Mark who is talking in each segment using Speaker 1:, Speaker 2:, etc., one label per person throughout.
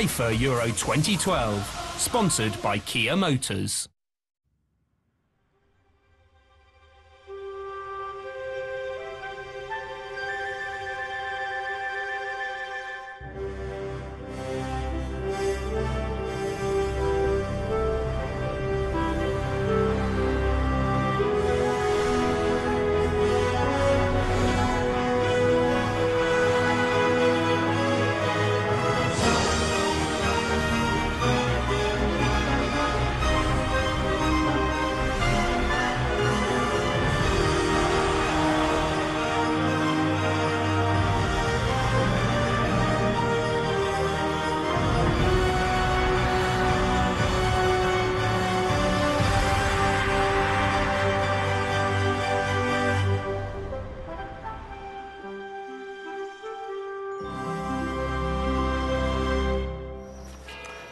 Speaker 1: FIFA Euro 2012, sponsored by Kia Motors.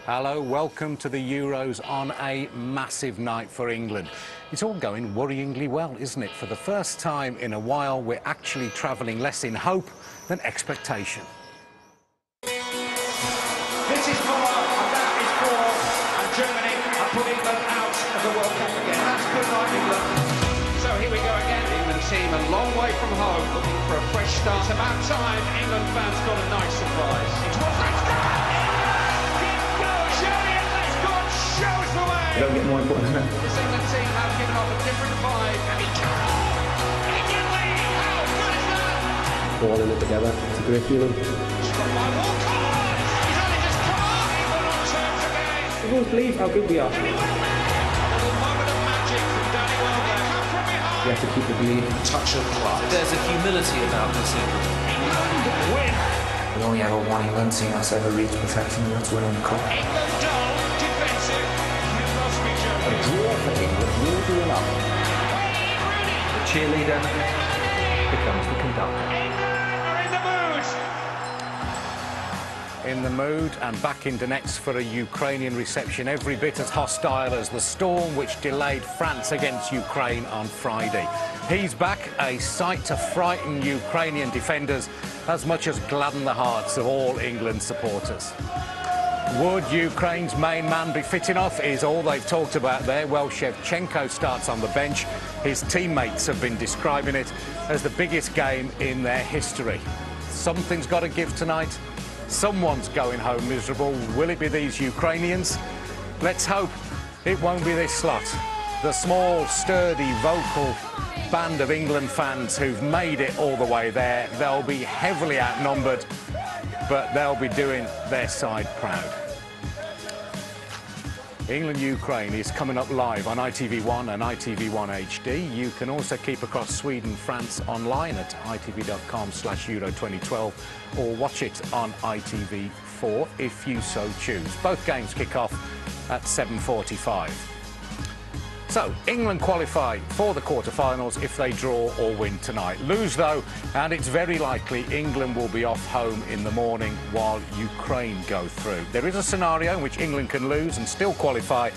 Speaker 2: Hello, welcome to the Euros on a massive night for England. It's all going worryingly well, isn't it? For the first time in a while, we're actually travelling less in hope than expectation.
Speaker 3: This is poor, and that is poor, and Germany are putting them out of the World Cup again. That's good night, England. So here we go again. England team a long way from home, looking for a fresh start. It's about time England fans got a nice surprise. It's what let's go! Shows the way!
Speaker 4: Don't get more important, isn't it?
Speaker 3: This England team have given off a different vibe. England lead! How good is that?
Speaker 4: All in it together. It's a great feeling.
Speaker 3: Struck by Walker! He's only just come on! England on terms again!
Speaker 4: I don't believe how good we are.
Speaker 3: A little moment of magic from Danny Welbeck. Come from behind!
Speaker 4: We have to keep the belief.
Speaker 3: Touch of class.
Speaker 5: There's a humility about this England.
Speaker 3: England win!
Speaker 6: We only ever one England team that's ever reached perfection, and that's winning the cup.
Speaker 3: England dull, defensive. You must be joking.
Speaker 6: A draw for England will be enough.
Speaker 5: The cheerleader becomes the conductor.
Speaker 3: England are in the mood!
Speaker 2: In the mood and back in Donetsk for a Ukrainian reception, every bit as hostile as the storm which delayed France against Ukraine on Friday. He's back, a sight to frighten Ukrainian defenders as much as gladden the hearts of all England supporters. Would Ukraine's main man be fit enough is all they've talked about there. Well, Shevchenko starts on the bench. His teammates have been describing it as the biggest game in their history. Something's got to give tonight. Someone's going home miserable. Will it be these Ukrainians? Let's hope it won't be this lot. The small, sturdy, vocal band of England fans who've made it all the way there. They'll be heavily outnumbered, but they'll be doing their side proud. England-Ukraine is coming up live on ITV1 and ITV1 HD. You can also keep across Sweden-France online at itv.com/Euro2012 or watch it on ITV4 if you so choose. Both games kick off at 7:45. So, England qualify for the quarter-finals if they draw or win tonight. Lose, though, and it's very likely England will be off home in the morning while Ukraine go through. There is a scenario in which England can lose and still qualify,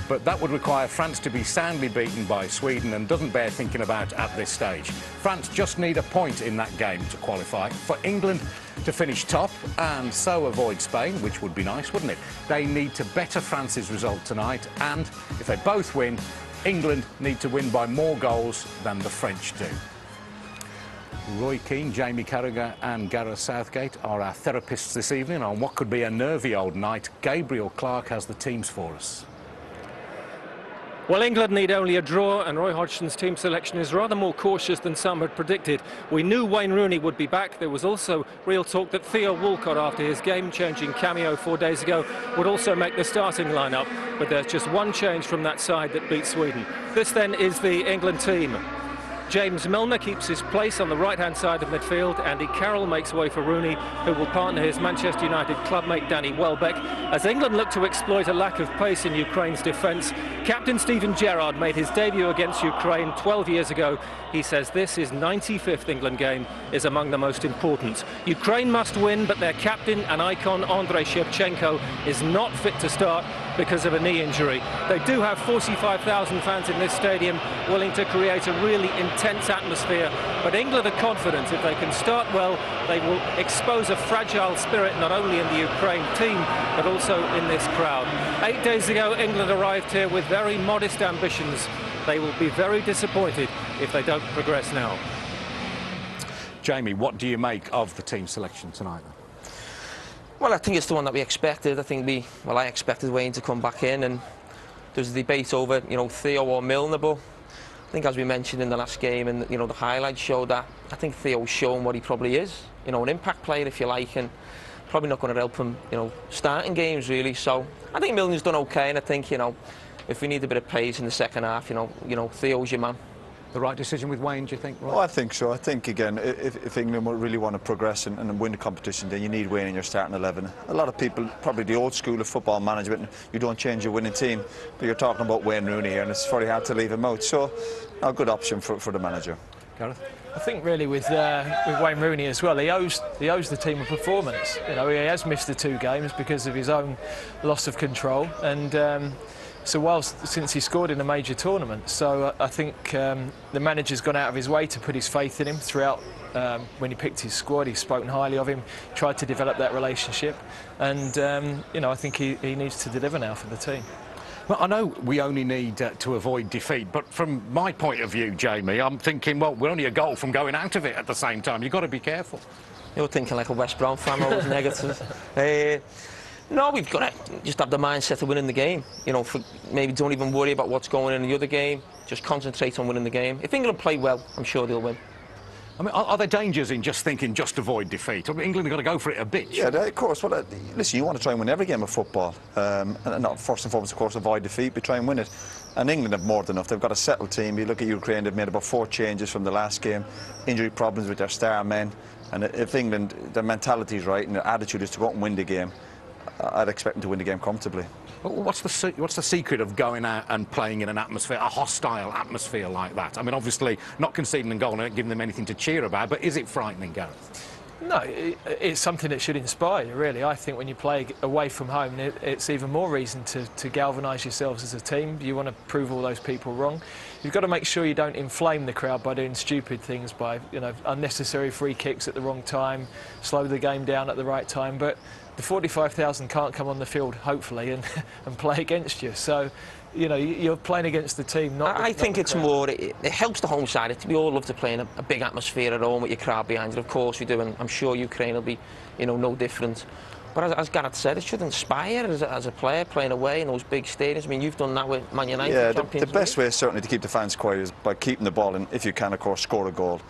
Speaker 2: but that would require France to be soundly beaten by Sweden and doesn't bear thinking about at this stage. France just need a point in that game to qualify. For England to finish top and so avoid Spain, which would be nice, wouldn't it? They need to better France's result tonight, and if they both win, England need to win by more goals than the French do. Roy Keane, Jamie Carragher and Gareth Southgate are our therapists this evening on what could be a nervy old night. Gabriel Clark has the teams for us.
Speaker 7: Well, England need only a draw, and Roy Hodgson's team selection is rather more cautious than some had predicted. We knew Wayne Rooney would be back. There was also real talk that Theo Walcott, after his game-changing cameo 4 days ago, would also make the starting lineup. But there's just one change from that side that beat Sweden. This, then, is the England team. James Milner keeps his place on the right-hand side of midfield. Andy Carroll makes way for Rooney, who will partner his Manchester United clubmate Danny Welbeck. As England look to exploit a lack of pace in Ukraine's defence, Captain Steven Gerrard made his debut against Ukraine 12 years ago. He says this, his 95th England game, is among the most important. Ukraine must win, but their captain and icon Andrei Shevchenko is not fit to start. because of a knee injury. They do have 45,000 fans in this stadium willing to create a really intense atmosphere, but England are confident if they can start well, they will expose a fragile spirit not only in the Ukraine team, but also in this crowd. 8 days ago, England arrived here with very modest ambitions. They will be very disappointed if they don't progress now.
Speaker 2: Jamie, what do you make of the team selection tonight?
Speaker 8: Well, I think it's the one that we expected. I expected Wayne to come back in, and there's a debate over, you know, Theo or Milner, but I think, as we mentioned in the last game, and you know, the highlights showed that I think Theo's shown what he probably is, you know, an impact player, if you like, and probably not going to help him, you know, starting games really. So I think Milner's done okay, and I think, you know, if we need a bit of pace in the second half, you know, Theo's your man.
Speaker 2: The right decision with Wayne, do you think? Right?
Speaker 9: Well, I think so. I think, again, if England really want to progress and win the competition, then you need Wayne in your starting 11. A lot of people, probably the old school of football management, you don't change your winning team, but you're talking about Wayne Rooney here, and it's very hard to leave him out. So, a good option for the manager.
Speaker 2: Gareth?
Speaker 10: I think really with Wayne Rooney as well, he owes the team a performance. You know, he has missed the 2 games because of his own loss of control, and so since he scored in a major tournament, so I think the manager's gone out of his way to put his faith in him throughout. When he picked his squad, he's spoken highly of him, tried to develop that relationship, and you know, I think he needs to deliver now for the team.
Speaker 2: Well, I know we only need to avoid defeat, but from my point of view, Jamie, I'm thinking, well, we're only a goal from going out of it at the same time. You've got to be careful.
Speaker 8: You're thinking like a West Brom fan, always negative. No, we've got to just have the mindset of winning the game. You know, maybe don't even worry about what's going on in the other game. Just concentrate on winning the game. If England play well, I'm sure they'll win.
Speaker 2: I mean, are there dangers in just thinking, just avoid defeat? I mean, England have got to go for it a bit.
Speaker 9: Yeah, of course. Well, listen, you want to try and win every game of football. And not first and foremost, of course, avoid defeat, but try and win it. And England have more than enough. They've got a settled team. You look at Ukraine, they've made about 4 changes from the last game. Injury problems with their star men. And if England, their mentality is right and their attitude is to go out and win the game, I'd expect them to win the game comfortably.
Speaker 2: What's the secret of going out and playing in an atmosphere, a hostile atmosphere like that? I mean, obviously, not conceding a goal and not giving them anything to cheer about, but is it frightening, Gareth?
Speaker 10: No, it's something that should inspire you, really. I think when you play away from home, it's even more reason to galvanise yourselves as a team. You want to prove all those people wrong. You've got to make sure you don't inflame the crowd by doing stupid things, by, you know, unnecessary free kicks at the wrong time, slow the game down at the right time. But the 45,000 can't come on the field, hopefully, and play against you. So, you know, you're playing against the team, not
Speaker 8: I think it's more, it helps the home side. We all love to play in a big atmosphere at home with your crowd behind you. Of course we do, and I'm sure Ukraine will be, you know, no different. But as Gareth said, it should inspire as a player playing away in those big stadiums. I mean, you've done that with Man United.
Speaker 9: Yeah, the best way certainly to keep the fans quiet is by keeping the ball, and if you can, of course, score a goal.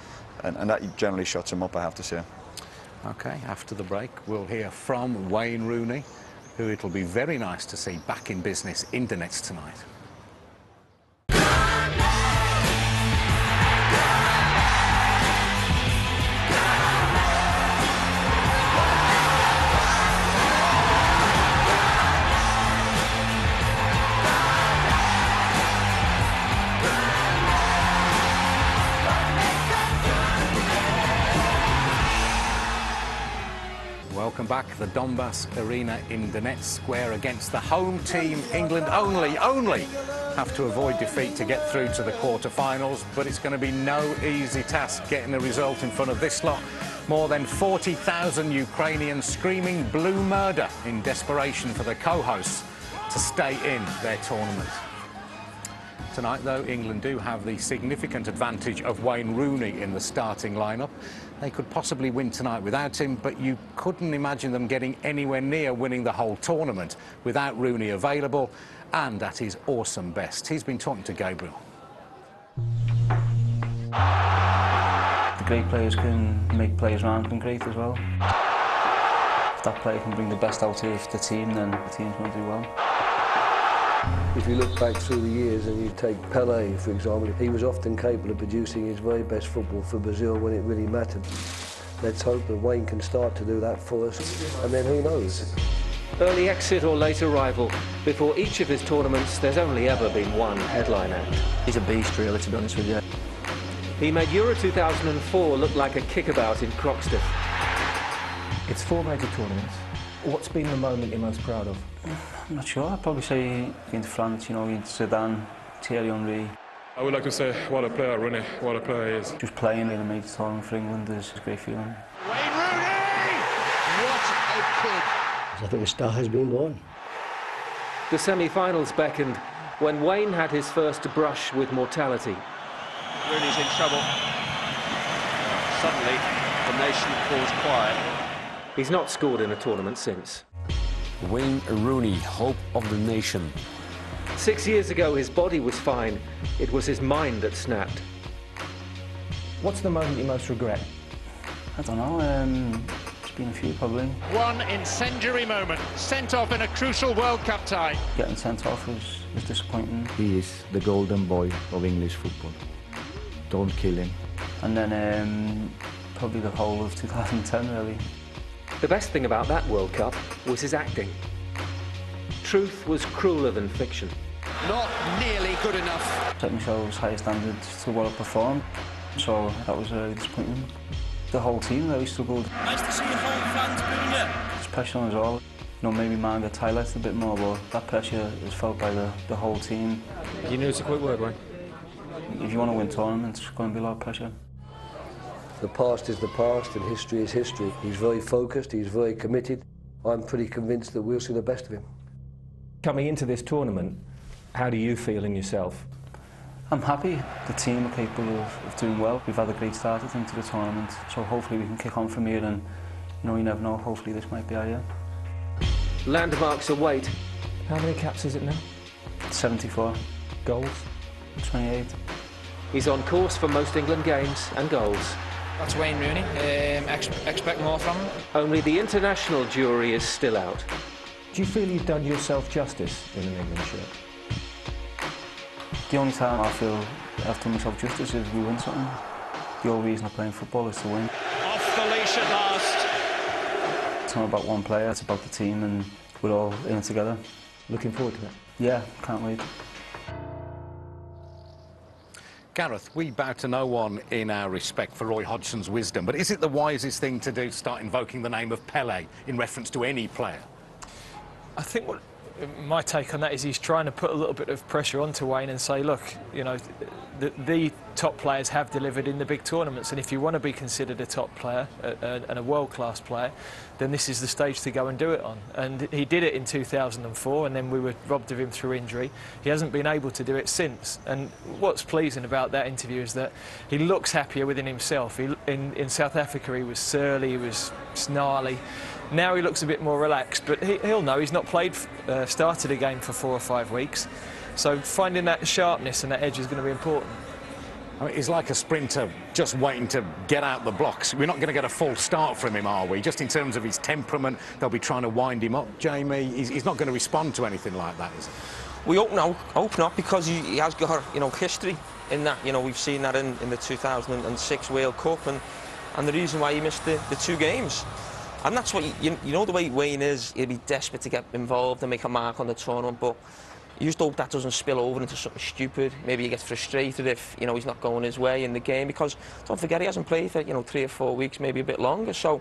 Speaker 9: And that generally shuts them up, I have to say.
Speaker 2: OK, after the break, we'll hear from Wayne Rooney, who it'll be very nice to see back in business in the nets tonight. Welcome back. The Donbass Arena in Donetsk Square against the home team. England only have to avoid defeat to get through to the quarter-finals, but it's going to be no easy task getting a result in front of this lot. More than 40,000 Ukrainians screaming blue murder in desperation for the co-hosts to stay in their tournament. Tonight, though, England do have the significant advantage of Wayne Rooney in the starting lineup. They could possibly win tonight without him, but you couldn't imagine them getting anywhere near winning the whole tournament without Rooney available and at his awesome best. He's been talking to Gabriel.
Speaker 6: The great players can make players around them great as well. If that player can bring the best out of the team, then the team's going to do well.
Speaker 11: If you look back through the years and you take Pelé, for example, he was often capable of producing his very best football for Brazil when it really mattered. Let's hope that Wayne can start to do that for us, and then who knows?
Speaker 7: Early exit or late arrival. Before each of his tournaments, there's only ever been one headline act.
Speaker 8: He's a beast, really, to be honest with you.
Speaker 7: He made Euro 2004 look like a kickabout in Croxteth.
Speaker 12: It's 4 major tournaments. What's been the moment you're most proud of?
Speaker 6: I'm not sure. I'd probably say into France, you know, into Zidane, Thierry Henry.
Speaker 12: I would like to say what a player Rooney, what a player he is.
Speaker 6: Just playing in a major tournament for England is a great feeling.
Speaker 3: Wayne Rooney! What a kid!
Speaker 11: I think a star has been born.
Speaker 7: The semi-finals beckoned when Wayne had his first brush with mortality.
Speaker 3: Rooney's in trouble. Suddenly, the nation falls quiet.
Speaker 7: He's not scored in a tournament since.
Speaker 13: Wayne Rooney, hope of the nation.
Speaker 7: 6 years ago, his body was fine. It was his mind that snapped.
Speaker 4: What's the moment you most regret?
Speaker 6: I don't know, there's been a few probably.
Speaker 3: One incendiary moment, sent off in a crucial World Cup tie.
Speaker 6: Getting sent off was disappointing.
Speaker 14: He is the golden boy of English football. Don't kill him.
Speaker 6: And then probably the whole of 2010 really.
Speaker 7: The best thing about that World Cup was his acting. Truth was crueler than fiction.
Speaker 3: Not nearly good enough.
Speaker 6: Set myself as high standards to what I performed, so that was really disappointing. The whole team really struggled.
Speaker 15: Nice to see your whole fans booing you.
Speaker 6: It's pressure on us all. You know, maybe mine gets highlighted a bit more, but that pressure is felt by the whole team.
Speaker 7: You knew it's a quick word, Wayne.
Speaker 6: If you want to win tournaments, it's going to be a lot of pressure.
Speaker 11: The past is the past and history is history. He's very focused, he's very committed. I'm pretty convinced that we'll see the best of him.
Speaker 4: Coming into this tournament, how do you feel in yourself?
Speaker 6: I'm happy. The team are capable of doing well. We've had a great start, I think, to the tournament, so hopefully we can kick on from here and, you know, you never know, hopefully this might be our year.
Speaker 7: Landmarks await.
Speaker 4: How many caps is it now?
Speaker 6: 74.
Speaker 4: Goals?
Speaker 6: 28.
Speaker 7: He's on course for most England games and goals.
Speaker 16: That's Wayne Rooney. Expect more from him.
Speaker 7: Only the international jury is still out.
Speaker 4: Do you feel you've done yourself justice in an England shirt?
Speaker 6: The only time I feel I've done myself justice is we win something. The whole reason I'm playing football is to win.
Speaker 3: Off the leash at last.
Speaker 6: It's not about one player, it's about the team, and we're all in it together.
Speaker 4: Looking forward to it?
Speaker 6: Yeah, can't wait.
Speaker 2: Gareth, we bow to no one in our respect for Roy Hodgson's wisdom, but is it the wisest thing to do to start invoking the name of Pelé in reference to any player?
Speaker 10: I think my take on that is he's trying to put a little bit of pressure onto Wayne and say, look, you know, the top players have delivered in the big tournaments, and if you want to be considered a top player and a world-class player, then this is the stage to go and do it on. And he did it in 2004, and then we were robbed of him through injury. He hasn't been able to do it since. And what's pleasing about that interview is that he looks happier within himself. In South Africa, he was surly, he was snarly. Now he looks a bit more relaxed, but he'll know he's not started a game for 4 or 5 weeks. So finding that sharpness and that edge is going to be important.
Speaker 2: I mean, he's like a sprinter just waiting to get out the blocks. We're not going to get a full start from him, are we? Just in terms of his temperament, they'll be trying to wind him up. Jamie, he's not going to respond to anything like that, is he?
Speaker 8: We hope not, because he has got, you know, history in that. You know, we've seen that in the 2006 World Cup, and the reason why he missed the 2 games. And that's what, you know the way Wayne is, he'll be desperate to get involved and make a mark on the tournament, but you just hope that doesn't spill over into something stupid. Maybe he gets frustrated if, you know, he's not going his way in the game, because don't forget he hasn't played for, you know, 3 or 4 weeks, maybe a bit longer. So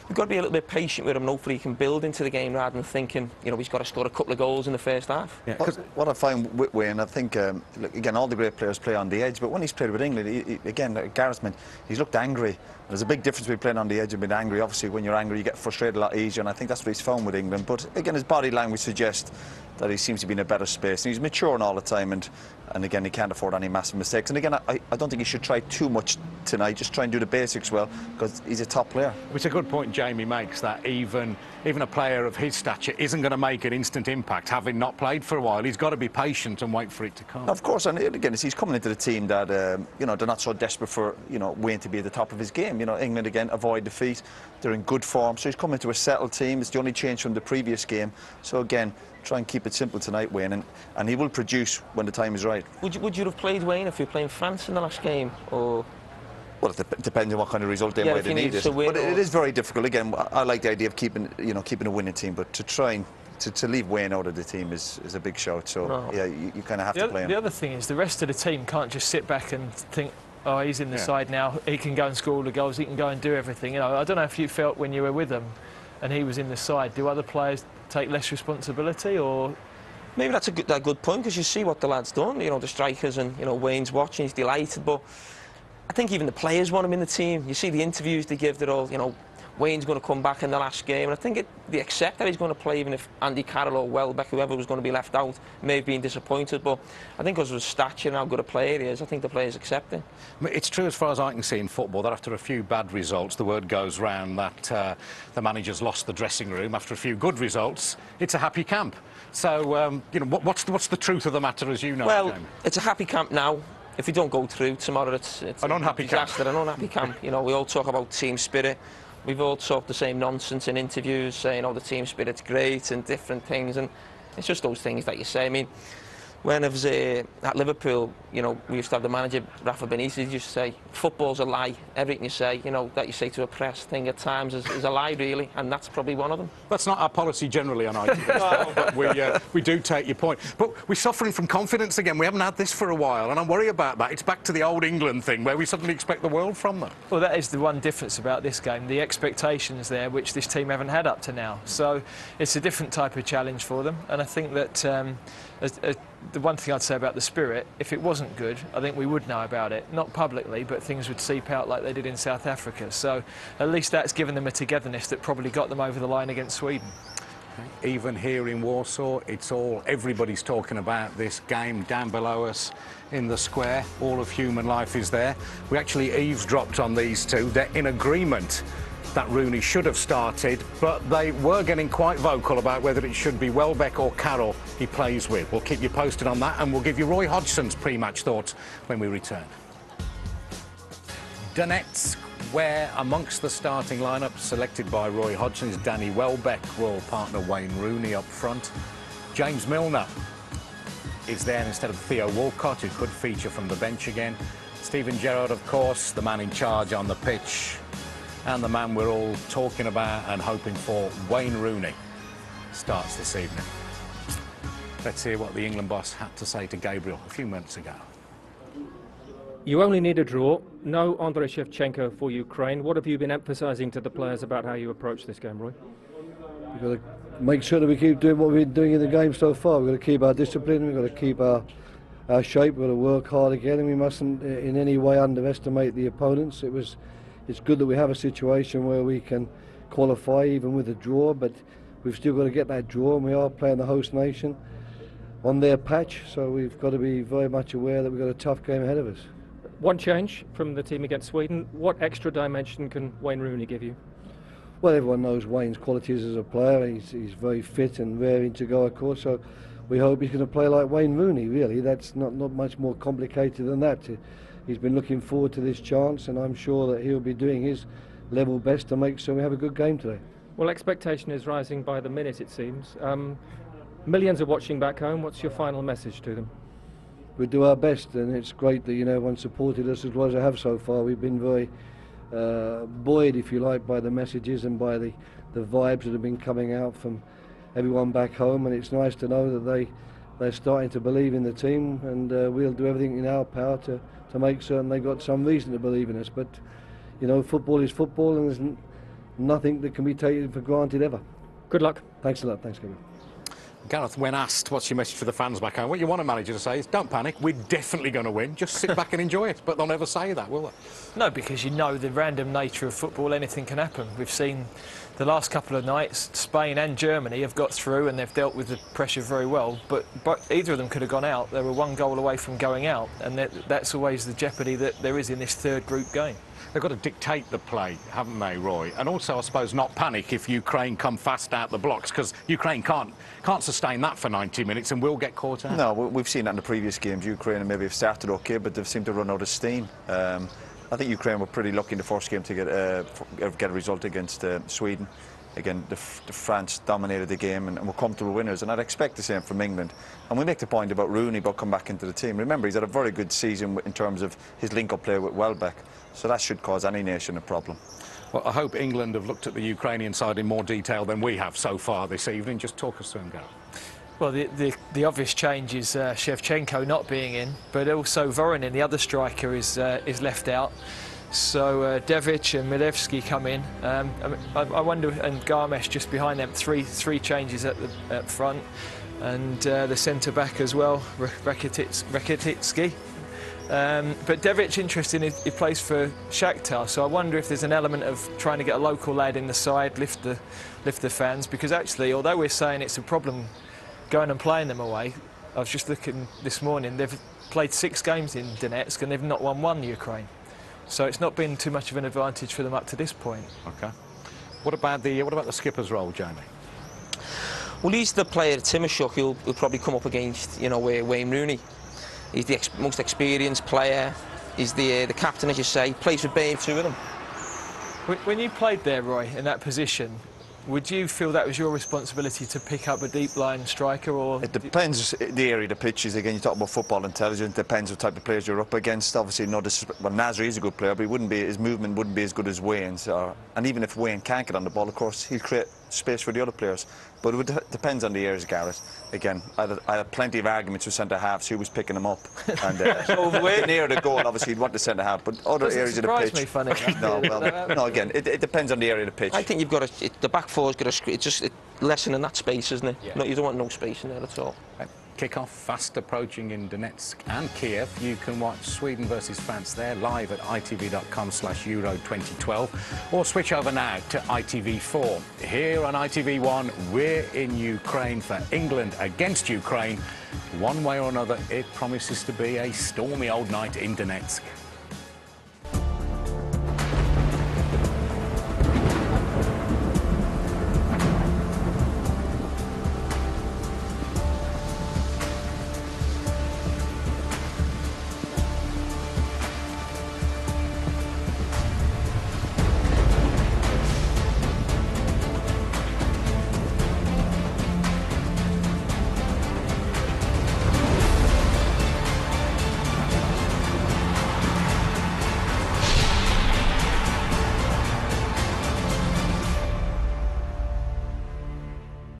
Speaker 8: we've got to be a little bit patient with him, and hopefully he can build into the game rather than thinking, you know, he's got to score a couple of goals in the first half.
Speaker 9: Yeah, what I find with Wayne, I think, look, again, all the great players play on the edge, but when he's played with England, again, like Gareth meant, he's looked angry. There's a big difference between playing on the edge and being angry. Obviously, when you're angry, you get frustrated a lot easier, and I think that's what he's found with England. But again, his body language suggests that he seems to be in a better space, and he's maturing all the time, and again, he can't afford any massive mistakes. And again, I don't think he should try too much tonight. Just try and do the basics well, because he's a top player.
Speaker 2: It's a good point Jamie makes, that even a player of his stature isn't going to make an instant impact, having not played for a while. He's got to be patient and wait for it to come.
Speaker 9: Of course, and again, he's coming into the team that, you know, they're not so desperate for, you know, Wayne to be at the top of his game. You know, England, again, avoid defeat. They're in good form, so he's coming into a settled team. It's the only change from the previous game. So again, try and keep it simple tonight, Wayne, and he will produce when the time is right.
Speaker 8: Would you have played Wayne if you were playing France in the last game, or...?
Speaker 9: Well, it depends on what kind of result they might have needed. But it is very difficult. Again, I like the idea of keeping a winning team, but to try and to leave Wayne out of the team is a big shout. So no. Yeah, you kind of have to play him.
Speaker 10: The other thing is the rest of the team can't just sit back and think, oh, he's in the side now, he can go and score all the goals, he can go and do everything. You know, I don't know if you felt when you were with him and he was in the side, do other players take less responsibility, or...?
Speaker 8: Maybe that's a good point, because you see what the lad's done, you know, the strikers, and, you know, Wayne's watching, he's delighted, but I think even the players want him in the team. You see the interviews they give, they're all, you know, Wayne's going to come back in the last game, and I think they accept that he's going to play, even if Andy Carroll or Welbeck, whoever was going to be left out, may have been disappointed, but I think because of his stature and how good a player he is, I think the players accept him.
Speaker 2: It's true, as far as I can see in football, that after a few bad results, the word goes round that the manager's lost the dressing room. After a few good results, it's a happy camp. So, you know, what's the truth of the matter, as you know?
Speaker 8: Well,
Speaker 2: Jamie?
Speaker 8: it's a happy camp now. If we don't go through tomorrow, it's
Speaker 2: an unhappy
Speaker 8: disaster,
Speaker 2: camp.
Speaker 8: an unhappy camp. You know, we all talk about team spirit. We've all talked the same nonsense in interviews, saying, oh, the team spirit's great and different things, and it's just those things that you say. I mean, when I was at Liverpool, you know, we used to have the manager, Rafa Benitez, he used to say, football's a lie. Everything you say, you know, that you say to a press thing at times is a lie, really, and that's probably one of them.
Speaker 2: That's not our policy generally on ITV, but we do take your point. But we're suffering from confidence again. We haven't had this for a while, and I worry about that. It's back to the old England thing, where we suddenly expect the world from them.
Speaker 10: Well, that is the one difference about this game, the expectations there, which this team haven't had up to now. So it's a different type of challenge for them, and I think that the one thing I'd say about the spirit, if it wasn't good, I think we would know about it. Not publicly, but things would seep out like they did in South Africa. So at least that's given them a togetherness that probably got them over the line against Sweden.
Speaker 2: Even here in Warsaw, everybody's talking about this game down below us in the square. All of human life is there. We actually eavesdropped on these two. They're in agreement that Rooney should have started, but they were getting quite vocal about whether it should be Welbeck or Carroll he plays with. We'll keep you posted on that, and we'll give you Roy Hodgson's pre-match thoughts when we return. Donetsk, where amongst the starting lineup selected by Roy Hodgson is Danny Welbeck, Royal partner Wayne Rooney up front. James Milner is there instead of Theo Walcott, who could feature from the bench again. Steven Gerrard, of course, the man in charge on the pitch, and the man we're all talking about and hoping for, Wayne Rooney, starts this evening. Let's hear what the England boss had to say to Gabriel a few minutes ago.
Speaker 7: You only need a draw. No Andrei Shevchenko for Ukraine. What have you been emphasising to the players about how you approach this game, Roy?
Speaker 11: We've got to make sure that we keep doing what we've been doing in the game so far. We've got to keep our discipline, we've got to keep our shape, we've got to work hard again, and we mustn't in any way underestimate the opponents. It's good that we have a situation where we can qualify even with a draw, but we've still got to get that draw, and we are playing the host nation on their patch, so we've got to be very much aware that we've got a tough game ahead of us.
Speaker 7: One change from the team against Sweden. What extra dimension can Wayne Rooney give you?
Speaker 11: Well, everyone knows Wayne's qualities as a player. He's very fit and raring to go, of course, so we hope he's going to play like Wayne Rooney, really. That's not much more complicated than that. He's been looking forward to this chance, and I'm sure that he'll be doing his level best to make sure we have a good game today.
Speaker 7: Well, expectation is rising by the minute, it seems. Millions are watching back home. What's your final message to them?
Speaker 11: We do our best, and it's great that everyone supported us as well as I have so far. We've been very buoyed, if you like, by the messages and by the vibes that have been coming out from everyone back home, and it's nice to know that they're starting to believe in the team, and we'll do everything in our power to make certain they've got some reason to believe in us. But football is football, and there's nothing that can be taken for granted ever.
Speaker 7: Good luck.
Speaker 11: Thanks a lot. Thanks, Kevin.
Speaker 2: Gareth, when asked what's your message for the fans back home, what you want a manager to say is, don't panic, we're definitely going to win, just sit back and enjoy it. But they'll never say that, will they?
Speaker 10: No, because the random nature of football, anything can happen. We've seen the last couple of nights, Spain and Germany have got through and they've dealt with the pressure very well, but either of them could have gone out. They were one goal away from going out, and that's always the jeopardy that there is in this third group game.
Speaker 2: They've got to dictate the play, haven't they, Roy? And also, I suppose, not panic if Ukraine come fast out the blocks, because Ukraine can't sustain that for 90 minutes and will get caught out.
Speaker 9: No, we've seen that in the previous games. Ukraine maybe have started okay, but they've seemed to run out of steam. I think Ukraine were pretty lucky in the first game to get a result against Sweden. Again, the France dominated the game and were comfortable winners, and I'd expect the same from England. And we make the point about Rooney about coming back into the team. Remember, he's had a very good season in terms of his link-up play with Welbeck, so that should cause any nation a problem.
Speaker 2: Well, I hope England have looked at the Ukrainian side in more detail than we have so far this evening. Just talk us through them, Gareth.
Speaker 10: Well, the obvious change is Shevchenko not being in, but also Voronin, the other striker, is left out. So Devic and Milevski come in. I wonder, and Garmesh just behind them. Three changes at front, and the centre back as well, Rakititsky. But Devic, interesting, he plays for Shakhtar, so I wonder if there's an element of trying to get a local lad in the side, lift the fans, because actually, although we're saying it's a problem going and playing them away, I was just looking this morning, they've played 6 games in Donetsk and they've not won one Ukraine. So it's not been too much of an advantage for them up to this point.
Speaker 2: OK. What about the skipper's role, Jamie?
Speaker 8: Well, he's the player, Timoshuk, who'll probably come up against, you know, Wayne Rooney. He's the most experienced player. He's the captain, as you say. Plays for Bayern, 2 of them.
Speaker 10: When you played there, Roy, in that position, would you feel that was your responsibility to pick up a deep line striker, or...?
Speaker 9: It depends the area of the pitch is. Again, you talk about football intelligence, depends what type of players you're up against. Obviously, well, Nasri is a good player, but his movement wouldn't be as good as Wayne's. And even if Wayne can't get on the ball, of course, he'll create space for the other players. But it depends on the areas, Gareth. Again, I had plenty of arguments with centre-halves who was picking them up. And near the goal, obviously, you'd want the centre-half, but other areas of the pitch...
Speaker 10: Me, funny.
Speaker 9: No, again, it depends on the area of the pitch.
Speaker 8: I think you've got the back four's got to... It's just lessening that space, isn't it?
Speaker 2: Yeah.
Speaker 8: No, you don't want no space in there at all.
Speaker 2: Kick-off fast approaching in Donetsk and Kiev. You can watch Sweden versus France there live at itv.com/Euro 2012 or switch over now to ITV4. Here on ITV1, we're in Ukraine for England against Ukraine. One way or another, it promises to be a stormy old night in Donetsk.